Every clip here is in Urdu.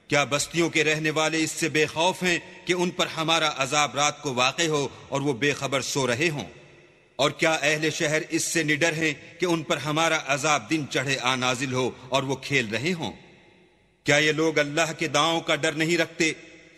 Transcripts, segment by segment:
کیا بستیوں کے رہنے والے اس سے بے خوف ہیں کہ ان پر ہمارا عذاب رات کو واقع ہو اور وہ بے خبر سو رہے ہوں؟ اور کیا اہل شہر اس سے نڈر ہیں کہ ان پر ہمارا عذاب دن چڑھے آ نازل ہو اور وہ کھیل رہے ہوں؟ کیا یہ لوگ اللہ کے داؤں کا ڈر نہیں رکھتے؟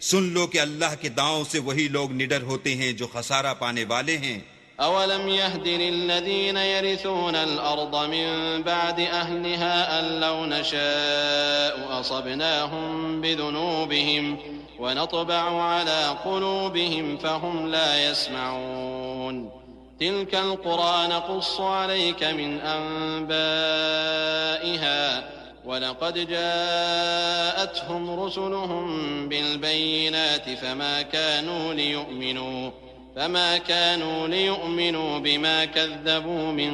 سن لو کہ اللہ کے داؤں سے وہی لوگ نڈر ہوتے ہیں جو خسارہ پانے والے ہیں۔ أولم يهد للذين يرثون الأرض من بعد أهلها أن لو نشاء أصبناهم بذنوبهم ونطبع على قلوبهم فهم لا يسمعون تلك القرى نقص عليك من أنبائها ولقد جاءتهم رسلهم بالبينات فما كانوا ليؤمنوا بما كذبوا من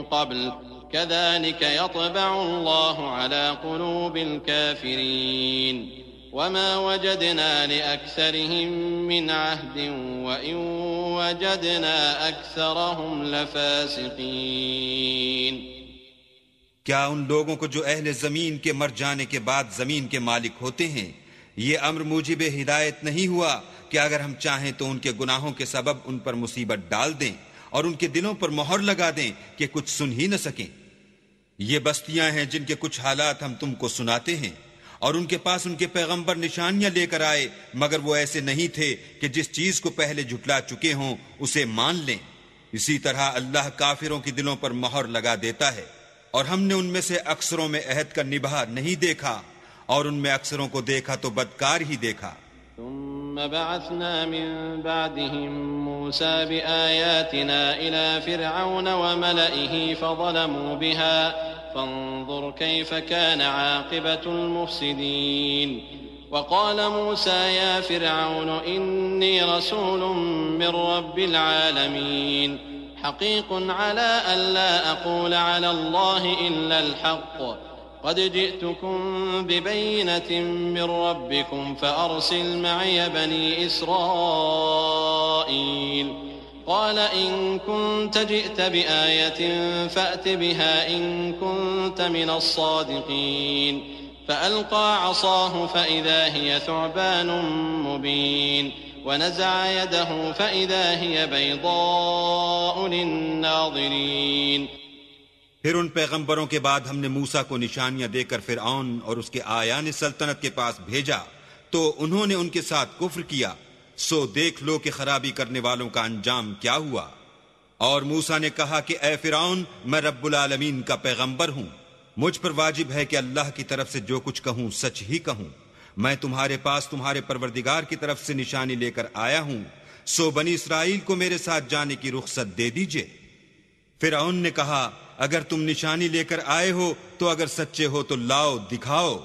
قبل كذلك يطبع الله على قلوب الكافرين وما وجدنا لأكثرهم من عهد وإن وجدنا أكثرهم لفاسقين۔ کیا ان لوگوں کو جو اہل زمین کے مر جانے کے بعد زمین کے مالک ہوتے ہیں یہ امر موجب ہدایت نہیں ہوا کہ اگر ہم چاہیں تو ان کے گناہوں کے سبب ان پر مصیبت ڈال دیں اور ان کے دلوں پر مہر لگا دیں کہ کچھ سن ہی نہ سکیں؟ یہ بستیاں ہیں جن کے کچھ حالات ہم تم کو سناتے ہیں، اور ان کے پاس ان کے پیغمبر نشانیاں لے کر آئے مگر وہ ایسے نہیں تھے کہ جس چیز کو پہلے جھٹلا چکے ہوں اسے مان لیں۔ اسی طرح اللہ کافروں کے دلوں پر مہر لگا دیتا ہے، اور ہم نے ان میں سے اکثروں میں عہد کا نبھا نہیں دیکھا اور ان میں اکثروں کو دیکھا تو بدکار ہی دیکھا۔ ثم بعثنا من بعدهم موسى بآياتنا إلى فرعون وملئه فظلموا بها فانظر كيف كان عاقبة المفسدين وقال موسى يا فرعون إني رسول من رب العالمين حقيق على ألا أقول على الله إلا الحق قد جئتكم ببينة من ربكم فأرسل معي بني إسرائيل قال إن كنت جئت بآية فأت بها إن كنت من الصادقين فألقى عصاه فإذا هي ثعبان مبين ونزع يده فإذا هي بيضاء للناظرين۔ پھر ان پیغمبروں کے بعد ہم نے موسیٰ کو نشانیاں دے کر فرعون اور اس کے آیان سلطنت کے پاس بھیجا تو انہوں نے ان کے ساتھ کفر کیا، سو دیکھ لو کہ خرابی کرنے والوں کا انجام کیا ہوا۔ اور موسیٰ نے کہا کہ اے فرعون میں رب العالمین کا پیغمبر ہوں، مجھ پر واجب ہے کہ اللہ کی طرف سے جو کچھ کہوں سچ ہی کہوں، میں تمہارے پاس تمہارے پروردگار کی طرف سے نشانی لے کر آیا ہوں، سو بنی اسرائیل کو میرے ساتھ جانے کی رخصت دے دیجئے۔ فرعون نے کہا اگر تم نشانی لے کر آئے ہو تو اگر سچے ہو تو لاؤ دکھاؤ۔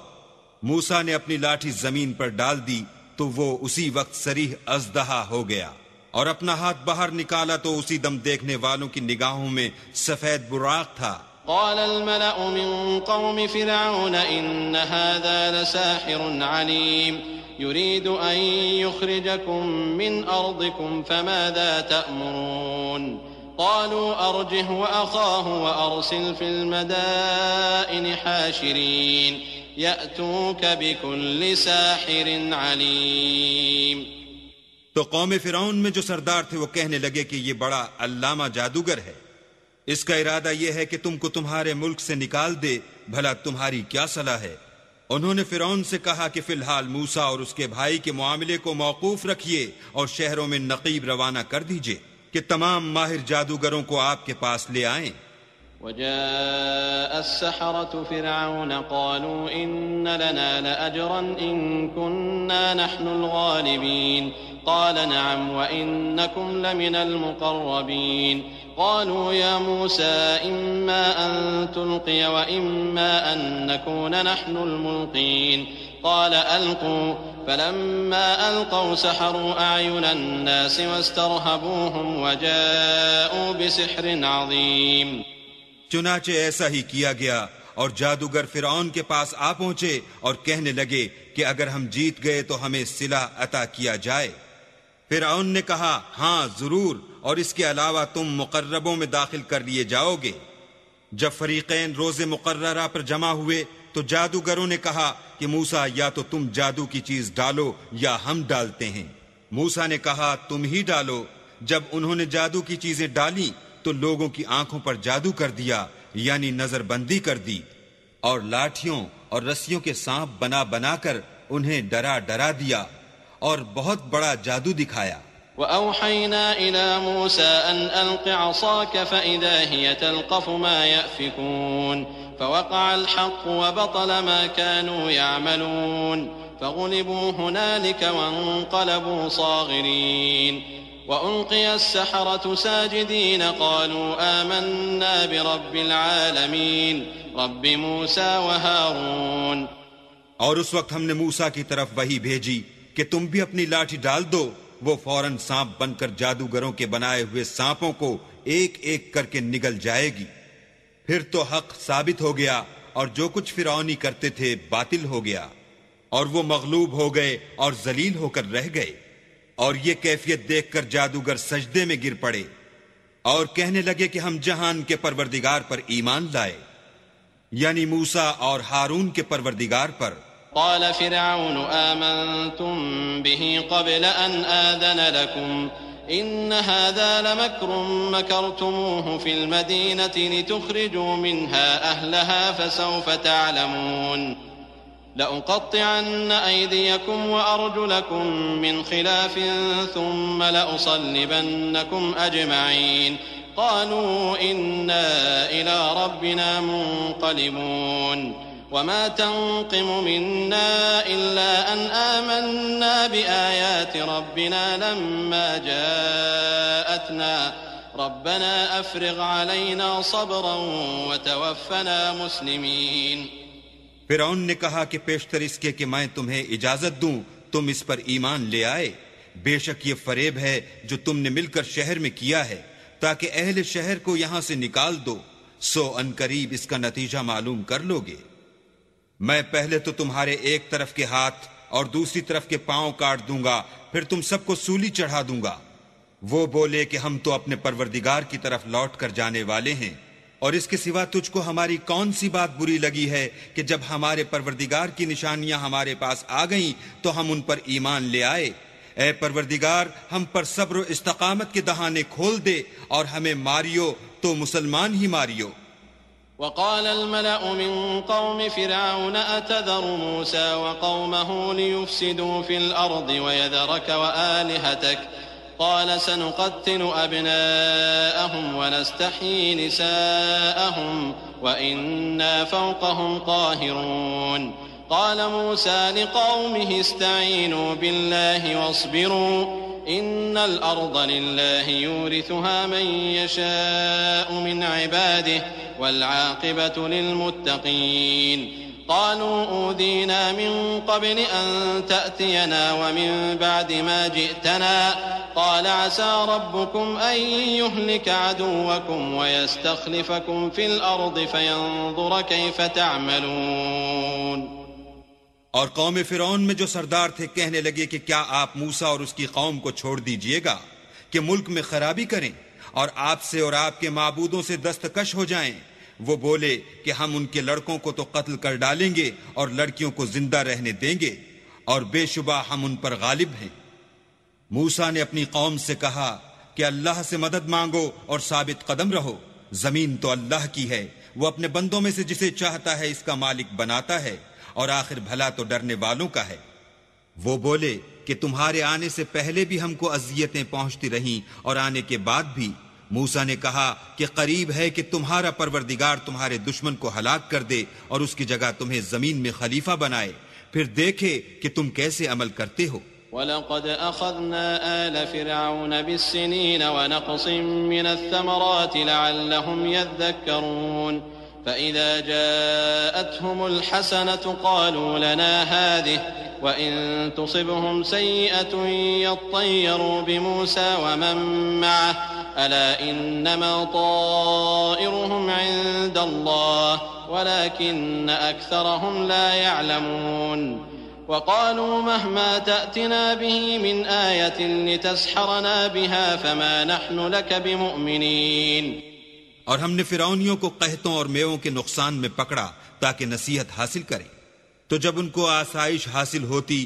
موسیٰ نے اپنی لاٹھی زمین پر ڈال دی تو وہ اسی وقت صریح اژدہا ہو گیا، اور اپنا ہاتھ باہر نکالا تو اسی دم دیکھنے والوں کی نگاہوں میں سفید براق تھا۔ قال الملأ من قوم فرعون إن هذا لساحر عليم يريد أن يخرجكم من أرضكم فماذا تأمرون قالوا أرجه وأخاه وأرسل في المدائن حاشرين يأتوك بكل ساحر عليم۔ تو قوم فرعون میں جو سردار تھے وہ کہنے لگے کہ یہ بڑا علامہ جادوگر ہے، اس کا ارادہ یہ ہے کہ تم کو تمہارے ملک سے نکال دے، بھلا تمہاری کیا صلاح ہے؟ انہوں نے فرعون سے کہا کہ فی الحال موسیٰ اور اس کے بھائی کے معاملے کو موقوف رکھیے اور شہروں میں نقیب روانہ کر دیجئے کہ تمام ماہر جادوگروں کو آپ کے پاس لے آئیں۔ وجاء السحرة فرعون قالوا إن لنا لأجرا إن كنا نحن الغالبين قال نعم وإنكم لمن المقربين قالوا يا موسى إما أن تلقي وإما أن نكون نحن الملقين قال ألقوا فلما ألقوا سحروا أعين الناس واسترهبوهم وجاءوا بسحر عظيم۔ چنانچہ ایسا ہی کیا گیا اور جادوگر فرعون کے پاس آ پہنچے اور کہنے لگے کہ اگر ہم جیت گئے تو ہمیں صلہ عطا کیا جائے۔ فرعون نے کہا ہاں ضرور، اور اس کے علاوہ تم مقربوں میں داخل کر لیے جاؤ گے۔ جب فریقین روز مقررہ پر جمع ہوئے تو جادوگروں نے کہا کہ موسیٰ یا تو تم جادو کی چیز ڈالو یا ہم ڈالتے ہیں۔ موسیٰ نے کہا تم ہی ڈالو۔ جب انہوں نے جادو کی چیزیں ڈالی تو لوگوں کی آنکھوں پر جادو کر دیا، یعنی نظر بندی کر دی، اور لاٹھیوں اور رسیوں کے سانپ بنا بنا کر انہیں ڈرا ڈرا دیا اور بہت بڑا جادو دکھایا۔ وَأَوْحَيْنَا إِلَى مُوسَىٰ أَنْ أَلْقِ عَصَاكَ فَإِذَا هِيَ تَلْقَفُ مَا يَأْفِكُونَ فَوَقَعَ الْحَقُّ وَبَطَلَ مَا كَانُوا يَعْمَلُونَ فَغُلِبُوا هُنَالِكَ وَانقَلَبُوا صَاغِرِينَ وَأُلْقِيَ السَّحَرَةُ سَاجِدِينَ قَالُوا آمَنَّا بِرَبِّ الْعَالَمِينَ رَبِّ مُوسَىٰ وَهَارُونَ۔ اور اس وقت ہم نے موسیٰ کی طرف وحی بھیجی کہ تم بھی اپنی لاٹھی ڈال دو۔ وہ فوراً سانپ بن کر جادوگروں کے بنائے ہوئے سانپوں کو ایک ایک کر کے نگل جائے گی۔ پھر تو حق ثابت ہو گیا اور جو کچھ فرعونی کرتے تھے باطل ہو گیا، اور وہ مغلوب ہو گئے اور ذلیل ہو کر رہ گئے۔ اور یہ کیفیت دیکھ کر جادوگر سجدے میں گر پڑے اور کہنے لگے کہ ہم جہان کے پروردگار پر ایمان لائے، یعنی موسیٰ اور ہارون کے پروردگار پر۔ قال فرعون آمنتم به قبل أن آذن لكم إن هذا لمكر مكرتموه في المدينة لتخرجوا منها أهلها فسوف تعلمون لأقطعن أيديكم وأرجلكم من خلاف ثم لأصلبنكم أجمعين قالوا إنا إلى ربنا منقلبون وما تنقم منا إلا أن آمنا بآيات ربنا لما جاءتنا ربنا أفرغ علينا صبرا وتوفنا مسلمين۔ فرعون نے کہا کہ پیشتر اس کے کہ میں تمہیں اجازت دوں تم اس پر ایمان لے آئے، بے شک یہ فریب ہے جو تم نے مل کر شہر میں کیا ہے تاکہ اہل شہر کو یہاں سے نکال دو، سو ان قریب اس کا نتیجہ معلوم کر لوگے۔ میں پہلے تو تمہارے ایک طرف کے ہاتھ اور دوسری طرف کے پاؤں کاٹ دوں گا، پھر تم سب کو سولی چڑھا دوں گا۔ وہ بولے کہ ہم تو اپنے پروردگار کی طرف لوٹ کر جانے والے ہیں، اور اس کے سوا تجھ کو ہماری کون سی بات بری لگی ہے کہ جب ہمارے پروردگار کی نشانیاں ہمارے پاس آ گئیں تو ہم ان پر ایمان لے آئے۔ اے پروردگار ہم پر صبر و استقامت کے دہانے کھول دے اور ہمیں ماریو تو مسلمان ہی ماریو۔ وقال الملأ من قوم فرعون أتذر موسى وقومه ليفسدوا في الأرض ويذرك وآلهتك قال سنقتل أبناءهم ونستحيي نساءهم وإنا فوقهم قاهرون قال موسى لقومه استعينوا بالله واصبروا إن الأرض لله يورثها من يشاء من عباده والعاقبة للمتقين قالوا أوذينا من قبل أن تأتينا ومن بعد ما جئتنا قال عسى ربكم أن يهلك عدوكم ويستخلفكم في الأرض فينظر كيف تعملون۔ اور قوم فرعون میں جو سردار تھے کہنے لگے کہ کیا آپ موسیٰ اور اس کی قوم کو چھوڑ دیجئے گا کہ ملک میں خرابی کریں اور آپ سے اور آپ کے معبودوں سے دستکش ہو جائیں۔ وہ بولے کہ ہم ان کے لڑکوں کو تو قتل کر ڈالیں گے اور لڑکیوں کو زندہ رہنے دیں گے، اور بے شبہ ہم ان پر غالب ہیں۔ موسیٰ نے اپنی قوم سے کہا کہ اللہ سے مدد مانگو اور ثابت قدم رہو، زمین تو اللہ کی ہے، وہ اپنے بندوں میں سے جسے چاہتا ہے اس کا مالک بناتا ہے، اور آخر بھلا تو ڈرنے والوں کا ہے۔ وہ بولے کہ تمہارے آنے سے پہلے بھی ہم کو اذیتیں پہنچتی رہیں اور آنے کے بعد بھی۔ موسیٰ نے کہا کہ قریب ہے کہ تمہارا پروردگار تمہارے دشمن کو ہلاک کر دے اور اس کی جگہ تمہیں زمین میں خلیفہ بنائے، پھر دیکھے کہ تم کیسے عمل کرتے ہو۔ وَلَقَدْ أَخَذْنَا آلَ فِرْعَوْنَ بِالسِّنِينَ وَنَقْصٍ مِّنَ الثَّمَرَاتِ لَعَلَّهُمْ يَذَّكَّرُونَ فَإِذَا جَاءَتْهُمُ الْحَسَنَةُ قَالُوا لَنَا هَٰذِهِ وَإِن تُصِبْهُمْ سَيِّئَةٌ يَطَّيَّرُوا بِمُوسَىٰ وَمَن مَّعَهُ أَلَا إِنَّمَا طَائِرُهُمْ عِندَ اللَّهِ وَلَٰكِنَّ أَكْثَرَهُمْ لَا يَعْلَمُونَ وَقَالُوا مَهْمَا تَأْتِنَا بِهِ مِنْ آيَةٍ لِتَسْحَرَنَا بِهَا فَمَا نَحْنُ لَكَ بِمُؤْمِنِينَ۔ اور ہم نے فرعونیوں کو قحطوں اور میووں کے نقصان میں پکڑا تاکہ نصیحت حاصل کریں۔ تو جب ان کو آسائش حاصل ہوتی